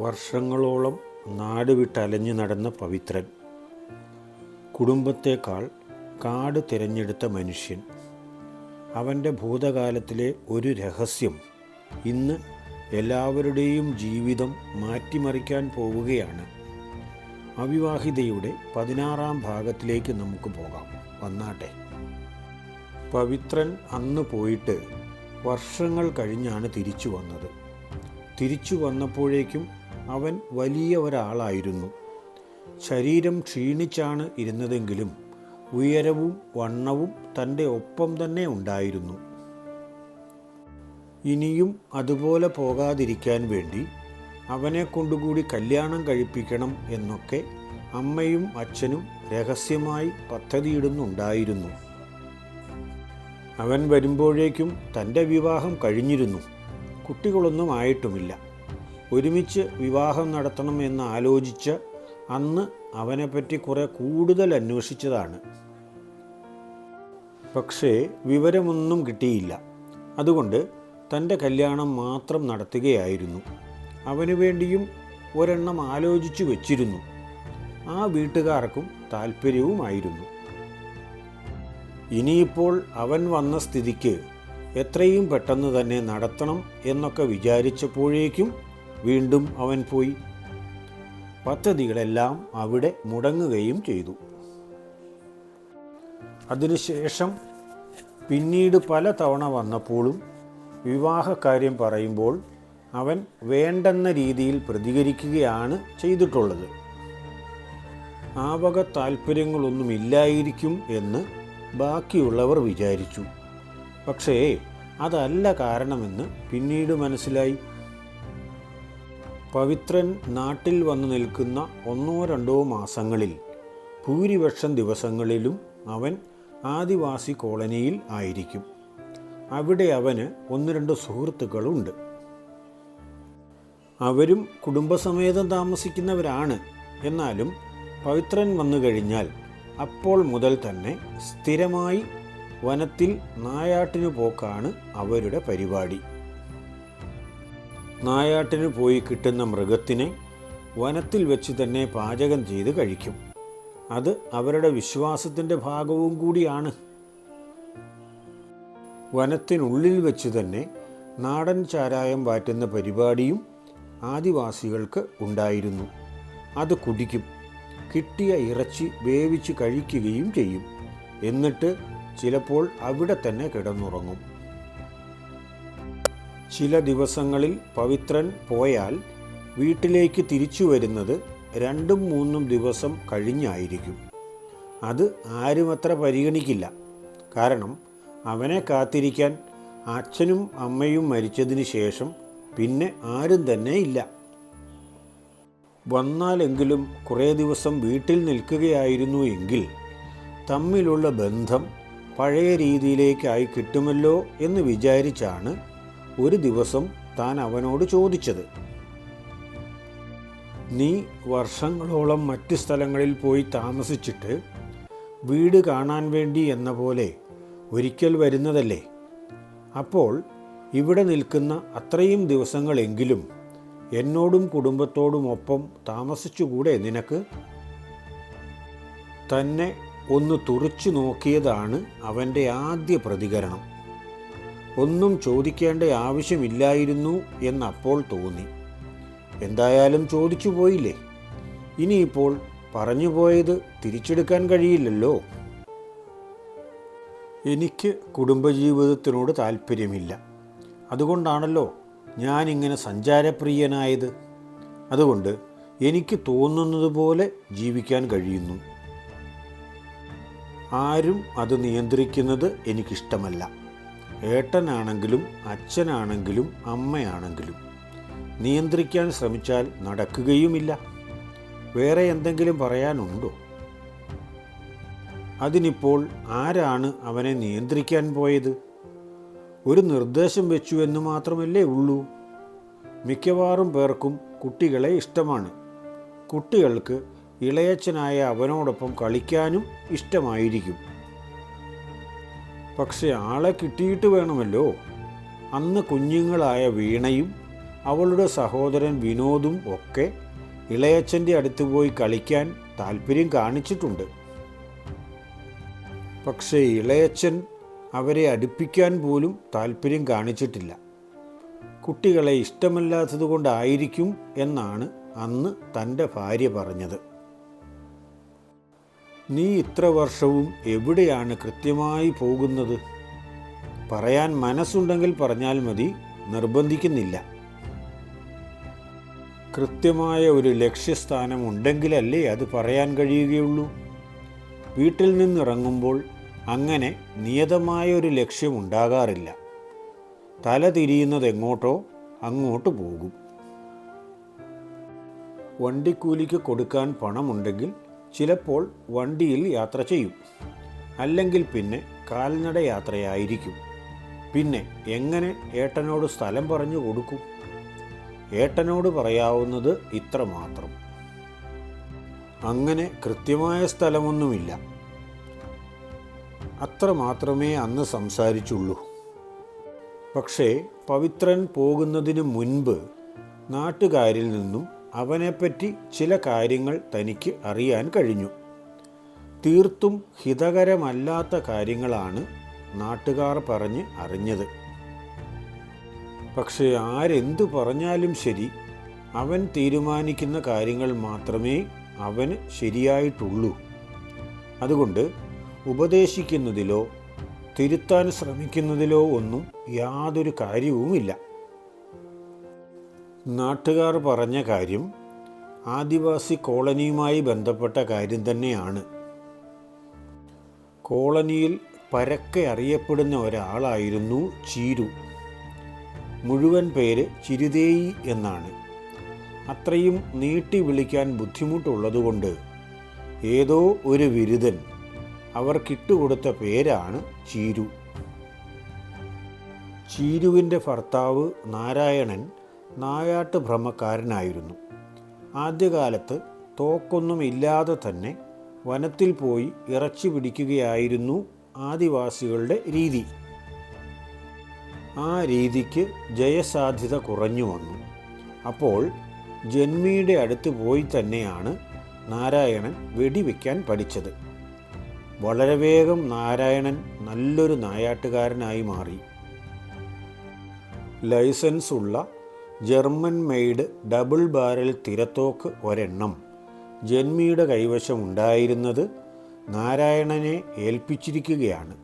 വർഷങ്ങളോളം നാട് വിട്ടലഞ്ഞു നടന്ന പവിത്രൻ, കുടുംബത്തേക്കാൾ കാട് തിരഞ്ഞെടുത്ത മനുഷ്യൻ. അവൻ്റെ ഭൂതകാലത്തിലെ ഒരു രഹസ്യം ഇന്ന് എല്ലാവരുടെയും ജീവിതം മാറ്റിമറിക്കാൻ പോവുകയാണ്. അവിവാഹിതയുടെ 16-ാം ഭാഗത്തിലേക്ക് നമുക്ക് പോകാം. വന്നാട്ടെ. പവിത്രൻ അന്ന് പോയിട്ട് വർഷങ്ങൾ കഴിഞ്ഞാണ് തിരിച്ചു വന്നത്. തിരിച്ചു വന്നപ്പോഴേക്കും അവൻ വലിയ ഒരാളായിരുന്നു. ശരീരം ക്ഷീണിച്ചാണ് ഇരുന്നതെങ്കിലും ഉയരവും വണ്ണവും തൻ്റെ ഒപ്പം തന്നെ ഉണ്ടായിരുന്നു. ഇനിയും അതുപോലെ പോകാതിരിക്കാൻ വേണ്ടി അവനെ കൊണ്ടുകൂടി കല്യാണം കഴിപ്പിക്കണം എന്നൊക്കെ അമ്മയും അച്ഛനും രഹസ്യമായി പദ്ധതിയിടുന്നുണ്ടായിരുന്നു. അവൻ വരുമ്പോഴേക്കും തൻ്റെ വിവാഹം കഴിഞ്ഞിരുന്നു. കുട്ടികളൊന്നും ആയിട്ടുമില്ല. ഒരുമിച്ച് വിവാഹം നടത്തണം എന്ന് ആലോചിച്ച് അന്ന് അവനെപ്പറ്റി കുറെ കൂടുതൽ അന്വേഷിച്ചതാണ്. പക്ഷേ വിവരമൊന്നും കിട്ടിയില്ല. അതുകൊണ്ട് തൻ്റെ കല്യാണം മാത്രം നടത്തുകയായിരുന്നു. അവന് വേണ്ടിയും ഒരെണ്ണം ആലോചിച്ചു വച്ചിരുന്നു. ആ വീട്ടുകാർക്കും താല്പര്യവുമായിരുന്നു. ഇനിയിപ്പോൾ അവൻ വന്ന സ്ഥിതിക്ക് എത്രയും പെട്ടെന്ന് തന്നെ നടത്തണം എന്നൊക്കെ വിചാരിച്ചപ്പോഴേക്കും വീണ്ടും അവൻ പോയി. പദ്ധതികളെല്ലാം അവിടെ മുടങ്ങുകയും ചെയ്തു. അതിനുശേഷം പിന്നീട് പല തവണ വന്നപ്പോഴും വിവാഹകാര്യം പറയുമ്പോൾ അവൻ വേണ്ടെന്ന രീതിയിൽ പ്രതികരിക്കുകയാണ് ചെയ്തിട്ടുള്ളത്. ആ വക താല്പര്യങ്ങളൊന്നുമില്ലായിരിക്കും എന്ന് ബാക്കിയുള്ളവർ വിചാരിച്ചു. പക്ഷേ അതല്ല കാരണമെന്ന് പിന്നീട് മനസ്സിലായി. പവിത്രൻ നാട്ടിൽ വന്നു നിൽക്കുന്ന 1-2 മാസങ്ങളിൽ ഭൂരിപക്ഷം ദിവസങ്ങളിലും അവൻ ആദിവാസി കോളനിയിൽ ആയിരിക്കും. അവിടെ അവന് 1-2 സുഹൃത്തുക്കളുണ്ട്. അവരും കുടുംബസമേതം താമസിക്കുന്നവരാണ്. എന്നാലും പവിത്രൻ വന്നു കഴിഞ്ഞാൽ അപ്പോൾ മുതൽ തന്നെ സ്ഥിരമായി വനത്തിൽ നായാട്ടിനു പോക്കാണ് അവരുടെ പരിപാടി. നായാട്ടിന് പോയി കിട്ടുന്ന മൃഗത്തിനെ വനത്തിൽ വെച്ച് തന്നെ പാചകം ചെയ്ത് കഴിക്കും. അത് അവരുടെ വിശ്വാസത്തിൻ്റെ ഭാഗവും കൂടിയാണ്. വനത്തിനുള്ളിൽ വെച്ച് തന്നെ നാടൻ ചാരായം വാറ്റുന്ന പരിപാടിയും ആദിവാസികൾക്ക് ഉണ്ടായിരുന്നു. അത് കുടിക്കും. കിട്ടിയ ഇറച്ചി വേവിച്ച് കഴിക്കുകയും ചെയ്യും. എന്നിട്ട് ചിലപ്പോൾ അവിടെ തന്നെ കിടന്നുറങ്ങും. ചില ദിവസങ്ങളിൽ പവിത്രൻ പോയാൽ വീട്ടിലേക്ക് തിരിച്ചു വരുന്നത് 2-3 ദിവസം കഴിഞ്ഞായിരിക്കും. അത് ആരും അത്ര പരിഗണിക്കില്ല. കാരണം അവനെ കാത്തിരിക്കാൻ അച്ഛനും അമ്മയും മരിച്ചതിന് ശേഷം പിന്നെ ആരും തന്നെ ഇല്ല. വന്നാലെങ്കിലും കുറേ ദിവസം വീട്ടിൽ നിൽക്കുകയായിരുന്നു എങ്കിൽ തമ്മിലുള്ള ബന്ധം പഴയ രീതിയിലേക്കായി കിട്ടുമല്ലോ എന്ന് വിചാരിച്ചാണ് ഒരു ദിവസം താൻ അവനോട് ചോദിച്ചത്. നീ വർഷങ്ങളോളം മറ്റ് സ്ഥലങ്ങളിൽ പോയി താമസിച്ചിട്ട് വീട് കാണാൻ വേണ്ടി എന്ന പോലെ ഒരിക്കൽ വരുന്നതല്ലേ? അപ്പോൾ ഇവിടെ നിൽക്കുന്ന അത്രയും ദിവസങ്ങളെങ്കിലും എന്നോടും കുടുംബത്തോടുമൊപ്പം താമസിച്ചുകൂടെ നിനക്ക്? തന്നെ ഒന്ന് തുറിച്ചു നോക്കിയതാണ് അവൻ്റെ ആദ്യ പ്രതികരണം. ഒന്നും ചോദിക്കേണ്ട ആവശ്യമില്ലായിരുന്നു എന്നപ്പോൾ തോന്നി. എന്തായാലും ചോദിച്ചു പോയില്ലേ, ഇനിയിപ്പോൾ പറഞ്ഞു പോയത് തിരിച്ചെടുക്കാൻ കഴിയില്ലല്ലോ. എനിക്ക് കുടുംബജീവിതത്തിനോട് താല്പര്യമില്ല. അതുകൊണ്ടാണല്ലോ ഞാനിങ്ങനെ സഞ്ചാരപ്രിയനായത്. അതുകൊണ്ട് എനിക്ക് തോന്നുന്നത് പോലെ ജീവിക്കാൻ കഴിയുന്നു. ആരും അത് നിയന്ത്രിക്കുന്നത് എനിക്കിഷ്ടമല്ല. ഏട്ടനാണെങ്കിലും അച്ഛനാണെങ്കിലും അമ്മയാണെങ്കിലും നിയന്ത്രിക്കാൻ ശ്രമിച്ചാൽ നടക്കുകയുമില്ല. വേറെ എന്തെങ്കിലും പറയാനുണ്ടോ? അതിനിപ്പോൾ ആരാണ് അവനെ നിയന്ത്രിക്കാൻ പോയത്? ഒരു നിർദ്ദേശം വെച്ചു എന്ന് മാത്രമല്ലേ ഉള്ളൂ. മിക്കവാറും പേർക്കും കുട്ടികളെ ഇഷ്ടമാണ്. കുട്ടികൾക്ക് ഇളയച്ചനായ അവനോടൊപ്പം കളിക്കാനും ഇഷ്ടമായിരിക്കും. പക്ഷെ ആളെ കിട്ടിയിട്ട് വേണമല്ലോ. അന്ന് കുഞ്ഞുങ്ങളായ വീണയും അവളുടെ സഹോദരൻ വിനോദും ഒക്കെ ഇളയച്ഛൻ്റെ അടുത്ത് പോയി കളിക്കാൻ താല്പര്യം കാണിച്ചിട്ടുണ്ട്. പക്ഷേ ഇളയച്ഛൻ അവരെ അടുപ്പിക്കാൻ പോലും താല്പര്യം കാണിച്ചിട്ടില്ല. കുട്ടികളെ ഇഷ്ടമല്ലാത്തതുകൊണ്ടായിരിക്കും എന്നാണ് അന്ന് തൻ്റെ ഭാര്യ പറഞ്ഞത്. നീ ഇത്ര വർഷവും എവിടെയാണ് കൃത്യമായി പോകുന്നത്? പറയാൻ മനസ്സുണ്ടെങ്കിൽ പറഞ്ഞാൽ മതി, നിർബന്ധിക്കുന്നില്ല. കൃത്യമായ ഒരു ലക്ഷ്യസ്ഥാനം ഉണ്ടെങ്കിലല്ലേ അത് പറയാൻ കഴിയുകയുള്ളൂ. വീട്ടിൽ നിന്നിറങ്ങുമ്പോൾ അങ്ങനെ നിയതമായ ഒരു ലക്ഷ്യം ഉണ്ടാകാറില്ല. തല തിരിയുന്നത് എങ്ങോട്ടോ അങ്ങോട്ട് പോകും. വണ്ടിക്കൂലിക്ക് കൊടുക്കാൻ പണമുണ്ടെങ്കിൽ ചിലപ്പോൾ വണ്ടിയിൽ യാത്ര ചെയ്യും. അല്ലെങ്കിൽ പിന്നെ കാൽനട യാത്രയായിരിക്കും. പിന്നെ എങ്ങനെ ഏട്ടനോട് സ്ഥലം പറഞ്ഞു കൊടുക്കും? ഏട്ടനോട് പറയാവുന്നത് ഇത്ര മാത്രം: അങ്ങനെ കൃത്യമായ സ്ഥലമൊന്നുമില്ല. അത്ര മാത്രമേ അന്ന് സംസാരിച്ചുള്ളൂ. പക്ഷേ പവിത്രൻ പോകുന്നതിന് മുൻപ് നാട്ടുകാരിൽ നിന്നും അവനെപ്പറ്റി ചില കാര്യങ്ങൾ തനിക്ക് അറിയാൻ കഴിഞ്ഞു. തീർത്തും ഹിതകരമല്ലാത്ത കാര്യങ്ങളാണ് നാട്ടുകാർ പറഞ്ഞ് അറിഞ്ഞത്. പക്ഷേ ആരെന്തു പറഞ്ഞാലും ശരി, അവൻ തീരുമാനിക്കുന്ന കാര്യങ്ങൾ മാത്രമേ അവന് ശരിയായിട്ടുള്ളൂ. അതുകൊണ്ട് ഉപദേശിക്കുന്നതിലോ തിരുത്താൻ ശ്രമിക്കുന്നതിലോ ഒന്നും യാതൊരു കാര്യവുമില്ല. നാട്ടുകാർ പറഞ്ഞ കാര്യം ആദിവാസി കോളനിയുമായി ബന്ധപ്പെട്ട കാര്യം തന്നെയാണ്. കോളനിയിൽ പരക്കെ അറിയപ്പെടുന്ന ഒരാളായിരുന്നു ചീരു. മുഴുവൻ പേര് ചിരുതേയി എന്നാണ്. അത്രയും നീട്ടി വിളിക്കാൻ ബുദ്ധിമുട്ടുള്ളതുകൊണ്ട് ഏതോ ഒരു വിരുദ്ധൻ അവർക്കിട്ടുകൊടുത്ത പേരാണ് ചീരു. ചീരുവിൻ്റെ ഭർത്താവ് നാരായണൻ നായാട്ട് ഭ്രമക്കാരനായിരുന്നു. ആദ്യകാലത്ത് തോക്കൊന്നുമില്ലാതെ തന്നെ വനത്തിൽ പോയി ഇറച്ചി പിടിക്കുകയായിരുന്നു ആദിവാസികളുടെ രീതി. ആ രീതിക്ക് ജയസാധ്യത കുറഞ്ഞു വന്നു. അപ്പോൾ ജന്മിയുടെ അടുത്ത് പോയി തന്നെയാണ് നാരായണൻ വെടിവെക്കാൻ പഠിച്ചത്. വളരെ വേഗം നാരായണൻ നല്ലൊരു നായാട്ടുകാരനായി മാറി. ലൈസൻസ് ഉള്ള ജർമ്മൻ മെയ്ഡ് ഡബിൾ ബാരൽ തിരത്തോക്ക് ഒരെണ്ണം ജന്മിയുടെ കൈവശം ഉണ്ടായിരുന്നത് നാരായണനെ ഏൽപ്പിച്ചിരിക്കുകയാണ്.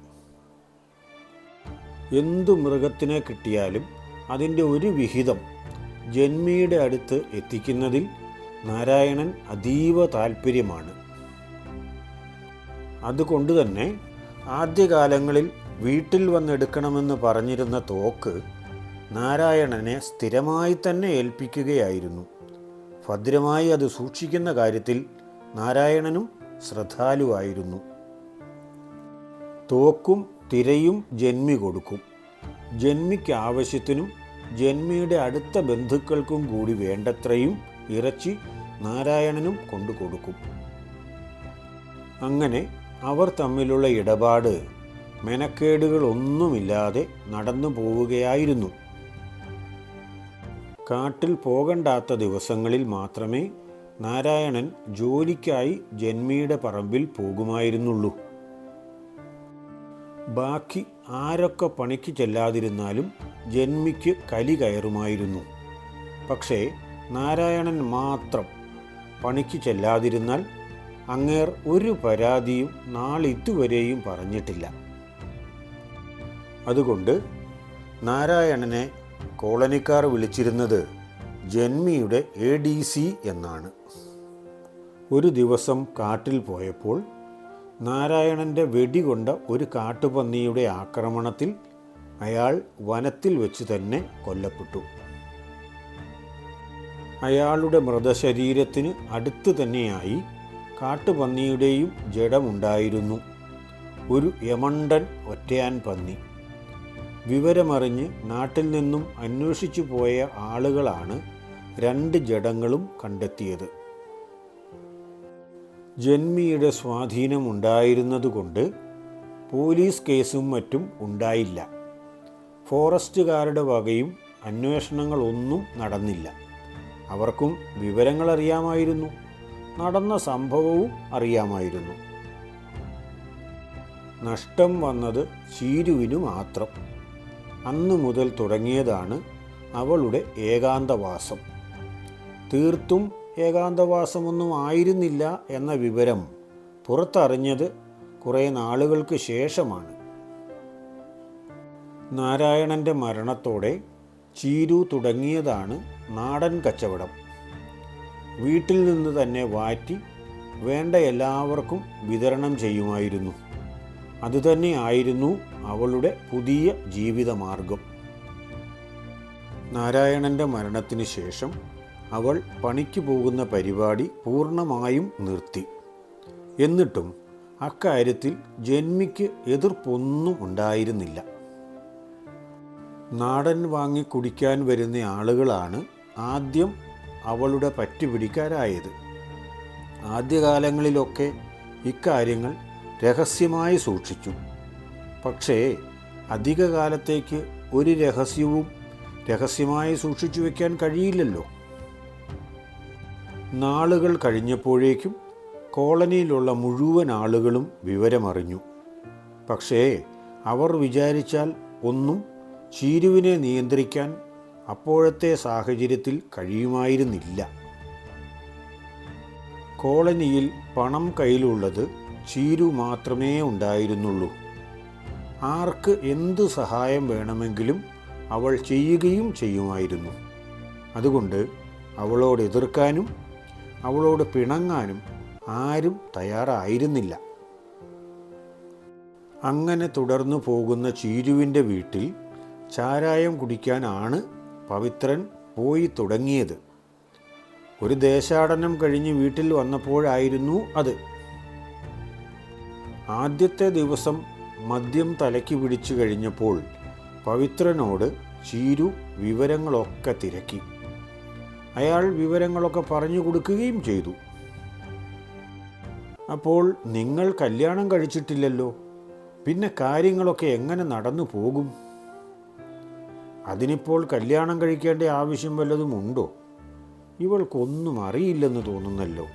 എന്തു മൃഗത്തിനെ കിട്ടിയാലും അതിൻ്റെ ഒരു വിഹിതം ജന്മിയുടെ അടുത്ത് എത്തിക്കുന്നതിൽ നാരായണൻ അതീവ താൽപ്പര്യമാണ്. അതുകൊണ്ട് തന്നെ ആദ്യകാലങ്ങളിൽ വീട്ടിൽ വന്നെടുക്കണമെന്ന് പറഞ്ഞിരുന്ന തോക്ക് നാരായണനെ സ്ഥിരമായി തന്നെ ഏൽപ്പിക്കുകയായിരുന്നു. ഭദ്രമായി അത് സൂക്ഷിക്കുന്ന കാര്യത്തിൽ നാരായണനും ശ്രദ്ധാലുവായിരുന്നു. തോക്കും തിരയും ജന്മി കൊടുക്കും. ജന്മിക്ക് ആവശ്യത്തിനും ജന്മിയുടെ അടുത്ത ബന്ധുക്കൾക്കും കൂടി വേണ്ടത്രയും ഇറച്ചി നാരായണനും കൊണ്ടു കൊടുക്കും. അങ്ങനെ അവർ തമ്മിലുള്ള ഇടപാട് മെനക്കേടുകളൊന്നുമില്ലാതെ നടന്നു പോവുകയായിരുന്നു. കാട്ടിൽ പോകണ്ടാത്ത ദിവസങ്ങളിൽ മാത്രമേ നാരായണൻ ജോലിക്കായി ജന്മിയുടെ പറമ്പിൽ പോകുമായിരുന്നുള്ളൂ. ബാക്കി ആരൊക്കെ പണിക്ക് ചെല്ലാതിരുന്നാലും ജന്മിക്ക് കലി കയറുമായിരുന്നു. പക്ഷേ നാരായണൻ മാത്രം പണിക്ക് ചെല്ലാതിരുന്നാൽ അങ്ങേർ ഒരു പരാതിയും നാളിതുവരെയും പറഞ്ഞിട്ടില്ല. അതുകൊണ്ട് നാരായണനെ കോളനിക്കാർ വിളിച്ചിരുന്നത് ജന്മിയുടെ ADC എന്നാണ്. ഒരു ദിവസം കാട്ടിൽ പോയപ്പോൾ നാരായണൻ്റെ വെടികൊണ്ട ഒരു കാട്ടുപന്നിയുടെ ആക്രമണത്തിൽ അയാൾ വനത്തിൽ വെച്ച് തന്നെ കൊല്ലപ്പെട്ടു. അയാളുടെ മൃതശരീരത്തിന് അടുത്ത് തന്നെയായി കാട്ടുപന്നിയുടെയും ജഡമുണ്ടായിരുന്നു. ഒരു യമണ്ടൻ ഒറ്റയാൻ പന്നി. വിവരമറിഞ്ഞ് നാട്ടിൽ നിന്നും അന്വേഷിച്ചു പോയ ആളുകളാണ് 2 ജഡങ്ങളും കണ്ടെത്തിയത്. ജന്മിയുടെ സ്വാധീനമുണ്ടായിരുന്നതുകൊണ്ട് പോലീസ് കേസും മറ്റും ഉണ്ടായില്ല. ഫോറസ്റ്റുകാരുടെ വകയും അന്വേഷണങ്ങളൊന്നും നടന്നില്ല. അവർക്കും വിവരങ്ങൾ അറിയാമായിരുന്നു, നടന്ന സംഭവവും അറിയാമായിരുന്നു. നഷ്ടം വന്നത് ചീരുവിനു മാത്രം. അന്നു മുതൽ തുടങ്ങിയതാണ് അവളുടെ ഏകാന്തവാസം. തീർത്തും ഏകാന്തവാസമൊന്നും ആയിരുന്നില്ല എന്ന വിവരം പുറത്തറിഞ്ഞത് കുറേ നാളുകൾക്ക് ശേഷമാണ്. നാരായണൻ്റെ മരണത്തോടെ ചീരു തുടങ്ങിയതാണ് നാടൻ കച്ചവടം. വീട്ടിൽ നിന്ന് തന്നെ വാറ്റി വേണ്ട എല്ലാവർക്കും വിതരണം ചെയ്യുമായിരുന്നു. അതുതന്നെയായിരുന്നു അവളുടെ പുതിയ ജീവിതമാർഗം. നാരായണൻ്റെ മരണത്തിന് ശേഷം അവൾ പണിക്ക് പോകുന്ന പരിപാടി പൂർണ്ണമായും നിർത്തി. എന്നിട്ടും അക്കാര്യത്തിൽ ജന്മിക്ക് എതിർപ്പൊന്നും ഉണ്ടായിരുന്നില്ല. നാടൻ വാങ്ങി കുടിക്കാൻ വരുന്ന ആളുകളാണ് ആദ്യം അവളുടെ പറ്റുപിടിക്കാരായത്. ആദ്യകാലങ്ങളിലൊക്കെ ഇക്കാര്യങ്ങൾ രഹസ്യമായി സൂക്ഷിച്ചു. പക്ഷേ അധികകാലത്തേക്ക് ഒരു രഹസ്യവും രഹസ്യമായി സൂക്ഷിച്ചു വയ്ക്കാൻ കഴിയില്ലല്ലോ. നാളുകൾ കഴിഞ്ഞപ്പോഴേക്കും കോളനിയിലുള്ള മുഴുവൻ ആളുകളും വിവരമറിഞ്ഞു. പക്ഷേ അവർ വിചാരിച്ചാൽ ഒന്നും ചീരുവിനെ നിയന്ത്രിക്കാൻ അപ്പോഴത്തെ സാഹചര്യത്തിൽ കഴിയുമായിരുന്നില്ല. കോളനിയിൽ പണം കയ്യിലുള്ളത് ചീരു മാത്രമേ ഉണ്ടായിരുന്നുള്ളൂ. ആർക്ക് എന്ത് സഹായം വേണമെങ്കിലും അവൾ ചെയ്യുകയും ചെയ്യുമായിരുന്നു. അതുകൊണ്ട് അവളോട് എതിർക്കാനും അവളോട് പിണങ്ങാനും ആരും തയ്യാറായിരുന്നില്ല. അങ്ങനെ തുടർന്നു പോകുന്ന ചീരുവിൻ്റെ വീട്ടിൽ ചാരായം കുടിക്കാനാണ് പവിത്രൻ പോയി തുടങ്ങിയത്. ഒരു ദേശാടനം കഴിഞ്ഞ് വീട്ടിൽ വന്നപ്പോഴായിരുന്നു അത്. ആദ്യത്തെ ദിവസം മദ്യം തലയ്ക്ക് പിടിച്ചു കഴിഞ്ഞപ്പോൾ പവിത്രനോട് ചീരു വിവരങ്ങളൊക്കെ തിരക്കി. അയാൾ വിവരങ്ങളൊക്കെ പറഞ്ഞു കൊടുക്കുകയും ചെയ്തു. അപ്പോൾ നിങ്ങൾ കല്യാണം കഴിച്ചിട്ടില്ലല്ലോ, പിന്നെ കാര്യങ്ങളൊക്കെ എങ്ങനെ നടന്നു പോകും? അതിനിപ്പോൾ കല്യാണം കഴിക്കേണ്ട ആവശ്യം വല്ലതും ഉണ്ടോ? ഇവൾക്കൊന്നും അറിയില്ലെന്ന് തോന്നുന്നല്ലോ.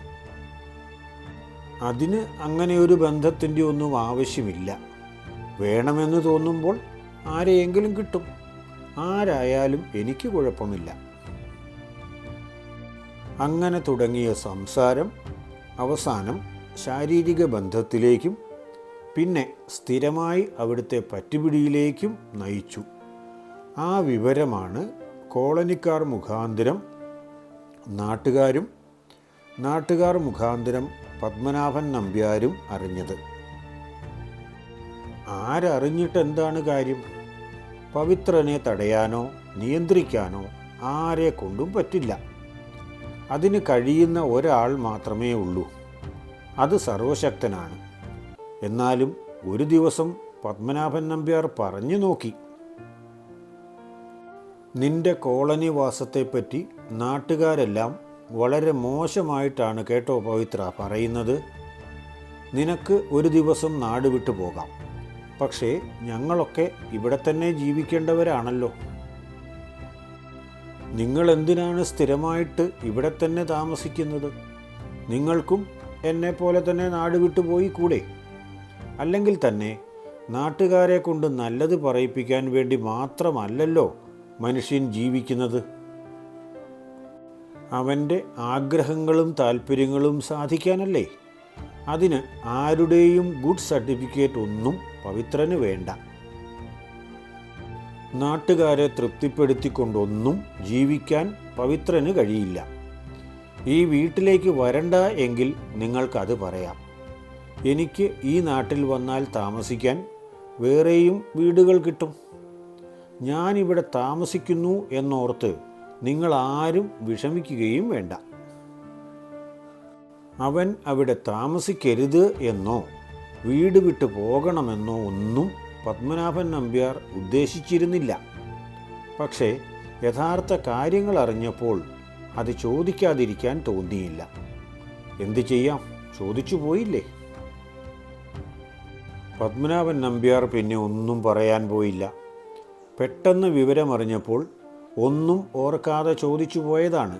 അതിന് അങ്ങനെ ഒരു ബന്ധത്തിൻ്റെ ഒന്നും ആവശ്യമില്ല. വേണമെന്ന് തോന്നുമ്പോൾ ആരെയെങ്കിലും കിട്ടും. ആരായാലും എനിക്ക് കുഴപ്പമില്ല. അങ്ങനെ തുടങ്ങിയ സംസാരം അവസാനം ശാരീരിക ബന്ധത്തിലേക്കും പിന്നെ സ്ഥിരമായി അവിടുത്തെ പറ്റുപിടിയിലേക്കും നയിച്ചു. ആ വിവരമാണ് കോളനിക്കാർ മുഖാന്തരം നാട്ടുകാരും നാട്ടുകാർ മുഖാന്തരം പത്മനാഭൻ നമ്പ്യാരും അറിഞ്ഞത്. ആരറിഞ്ഞിട്ടെന്താണ് കാര്യം? പവിത്രനെ തടയാനോ നിയന്ത്രിക്കാനോ ആരെ കൊണ്ടും പറ്റില്ല. അതിന് കഴിയുന്ന ഒരാൾ മാത്രമേ ഉള്ളൂ. അത് സർവശക്തനാണ്. എന്നാലും ഒരു ദിവസം പത്മനാഭൻ നമ്പ്യാർ പറഞ്ഞു നോക്കി. നിന്റെ കോളനി വാസത്തെപ്പറ്റി നാട്ടുകാരെല്ലാം വളരെ മോശമായിട്ടാണ് കേട്ടോ പവിത്ര പറയുന്നത്. നിനക്ക് ഒരു ദിവസം നാട് വിട്ടു പോകാം. പക്ഷേ ഞങ്ങളൊക്കെ ഇവിടെ തന്നെ ജീവിക്കേണ്ടവരാണല്ലോ. നിങ്ങൾ എന്തിനാണ് സ്ഥിരമായിട്ട് ഇവിടെ തന്നെ താമസിക്കുന്നത്? നിങ്ങൾക്കും എന്നെപ്പോലെ തന്നെ നാട് വിട്ടുപോയി കൂടെ? അല്ലെങ്കിൽ തന്നെ നാട്ടുകാരെ കൊണ്ട് നല്ലത് പറയിപ്പിക്കാൻ വേണ്ടി മാത്രമല്ലല്ലോ മനുഷ്യൻ ജീവിക്കുന്നത്. അവൻ്റെ ആഗ്രഹങ്ങളും താല്പര്യങ്ങളും സാധിക്കാനല്ലേ. അതിന് ആരുടെയും ഗുഡ് സർട്ടിഫിക്കറ്റ് ഒന്നും പവിത്രന് വേണ്ട. നാട്ടുകാരെ തൃപ്തിപ്പെടുത്തിക്കൊണ്ടൊന്നും ജീവിക്കാൻ പവിത്രന് കഴിയില്ല. ഈ വീട്ടിലേക്ക് വരണ്ട എങ്കിൽ നിങ്ങൾക്കത് പറയാം. എനിക്ക് ഈ നാട്ടിൽ വന്നാൽ താമസിക്കാൻ വേറെയും വീടുകൾ കിട്ടും. ഞാനിവിടെ താമസിക്കുന്നു എന്നോർത്ത് നിങ്ങളാരും വിഷമിക്കുകയും വേണ്ട. അവൻ അവിടെ താമസിക്കരുത് എന്നോ വീട് വിട്ടു പോകണമെന്നോ ഒന്നും പത്മനാഭൻ നമ്പ്യാർ ഉദ്ദേശിച്ചിരുന്നില്ല. പക്ഷേ യഥാർത്ഥ കാര്യങ്ങൾ അറിഞ്ഞപ്പോൾ അത് ചോദിക്കാതിരിക്കാൻ തോന്നിയില്ല. എന്തു ചെയ്യാം, ചോദിച്ചു പോയില്ലേ. പത്മനാഭൻ നമ്പ്യാർ പിന്നെ ഒന്നും പറയാൻ പോയില്ല. പെട്ടെന്ന് വിവരമറിഞ്ഞപ്പോൾ ഒന്നും ഓർക്കാതെ ചോദിച്ചു പോയതാണ്.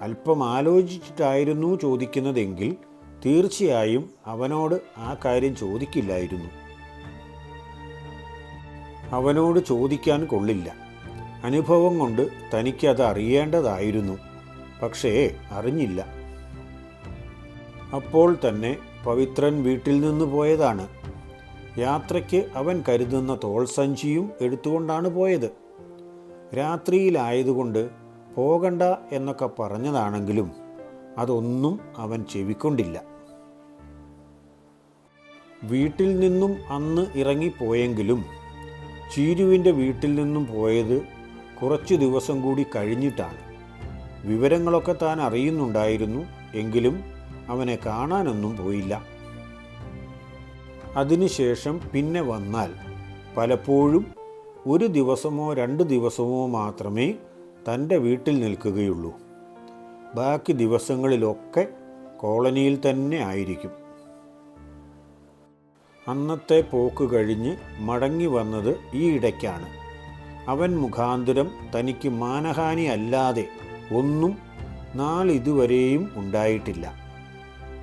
അല്പം ആലോചിച്ചിട്ടായിരുന്നു ചോദിക്കുന്നതെങ്കിൽ തീർച്ചയായും അവനോട് ആ കാര്യം ചോദിക്കില്ലായിരുന്നു. അവനോട് ചോദിക്കാൻ കൊള്ളില്ല. അനുഭവം കൊണ്ട് തനിക്കത് അറിയേണ്ടതായിരുന്നു. പക്ഷേ അറിഞ്ഞില്ല. അപ്പോൾ തന്നെ പവിത്രൻ വീട്ടിൽ നിന്ന് പോയതാണ്. യാത്രയ്ക്ക് അവൻ കരുതുന്ന തോൾസഞ്ചിയും എടുത്തുകൊണ്ടാണ് പോയത്. രാത്രിയിലായതുകൊണ്ട് പോകണ്ട എന്നൊക്കെ പറഞ്ഞതാണെങ്കിലും അതൊന്നും അവൻ ചെവിക്കൊണ്ടില്ല. വീട്ടിൽ നിന്നും അന്ന് ഇറങ്ങിപ്പോയെങ്കിലും ചീരുവിൻ്റെ വീട്ടിൽ നിന്നും പോയത് കുറച്ചു ദിവസം കൂടി കഴിഞ്ഞിട്ടാണ്. വിവരങ്ങളൊക്കെ താൻ അറിയുന്നുണ്ടായിരുന്നു. എങ്കിലും അവനെ കാണാനൊന്നും പോയില്ല. അതിനുശേഷം പിന്നെ വന്നാൽ പലപ്പോഴും 1 ദിവസമോ 2 ദിവസമോ മാത്രമേ തൻ്റെ വീട്ടിൽ നിൽക്കുകയുള്ളൂ. ബാക്കി ദിവസങ്ങളിലൊക്കെ കോളനിയിൽ തന്നെ ആയിരിക്കും. അന്നത്തെ പോക്ക് കഴിഞ്ഞ് മടങ്ങി വന്നത് ഈ ഇടയ്ക്കാണ്. അവൻ മുഖാന്തരം തനിക്ക് മാനഹാനി അല്ലാതെ ഒന്നും നാളിതുവരെയും ഉണ്ടായിട്ടില്ല.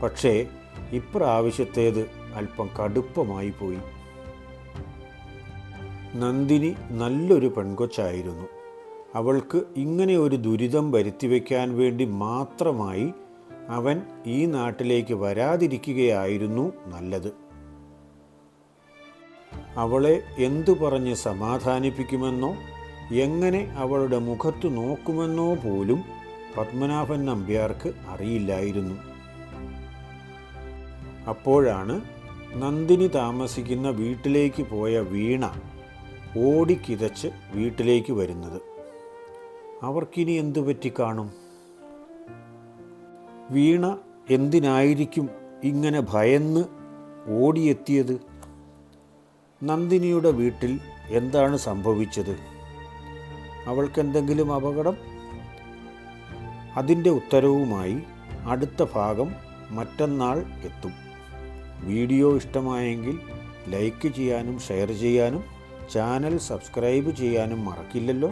പക്ഷേ ഇപ്രാവശ്യത്തേത് അല്പം കടുപ്പമായി പോയി. നന്ദിനി നല്ലൊരു പെൺകൊച്ചായിരുന്നു. അവൾക്ക് ഇങ്ങനെ ഒരു ദുരിതം വരുത്തിവെക്കാൻ വേണ്ടി മാത്രമായി അവൻ ഈ നാട്ടിലേക്ക് വരാതിരിക്കുകയായിരുന്നു നല്ലത്. അവളെ എന്തു പറഞ്ഞ് സമാധാനിപ്പിക്കുമെന്നോ എങ്ങനെ അവളുടെ മുഖത്ത് നോക്കുമെന്നോ പോലും പത്മനാഭൻ നമ്പ്യാർക്ക് അറിയില്ലായിരുന്നു. അപ്പോഴാണ് നന്ദിനി താമസിക്കുന്ന വീട്ടിലേക്ക് പോയ വീണ ഓടിക്കിതച്ച് വീട്ടിലേക്ക് വരുന്നത്. അവർക്കിനി എന്തു പറ്റിക്കാണും? വീണ എന്തിനായിരിക്കും ഇങ്ങനെ ഭയന്ന് ഓടിയെത്തിയത്? നന്ദിനിയുടെ വീട്ടിൽ എന്താണ് സംഭവിച്ചത്? അവൾക്കെന്തെങ്കിലും അപകടം? അതിൻ്റെ ഉത്തരവുമായി അടുത്ത ഭാഗം മറ്റന്നാൾ എത്തും. വീഡിയോ ഇഷ്ടമായെങ്കിൽ ലൈക്ക് ചെയ്യാനും ഷെയർ ചെയ്യാനും ചാനൽ സബ്സ്ക്രൈബ് ചെയ്യാനും മറക്കില്ലല്ലോ.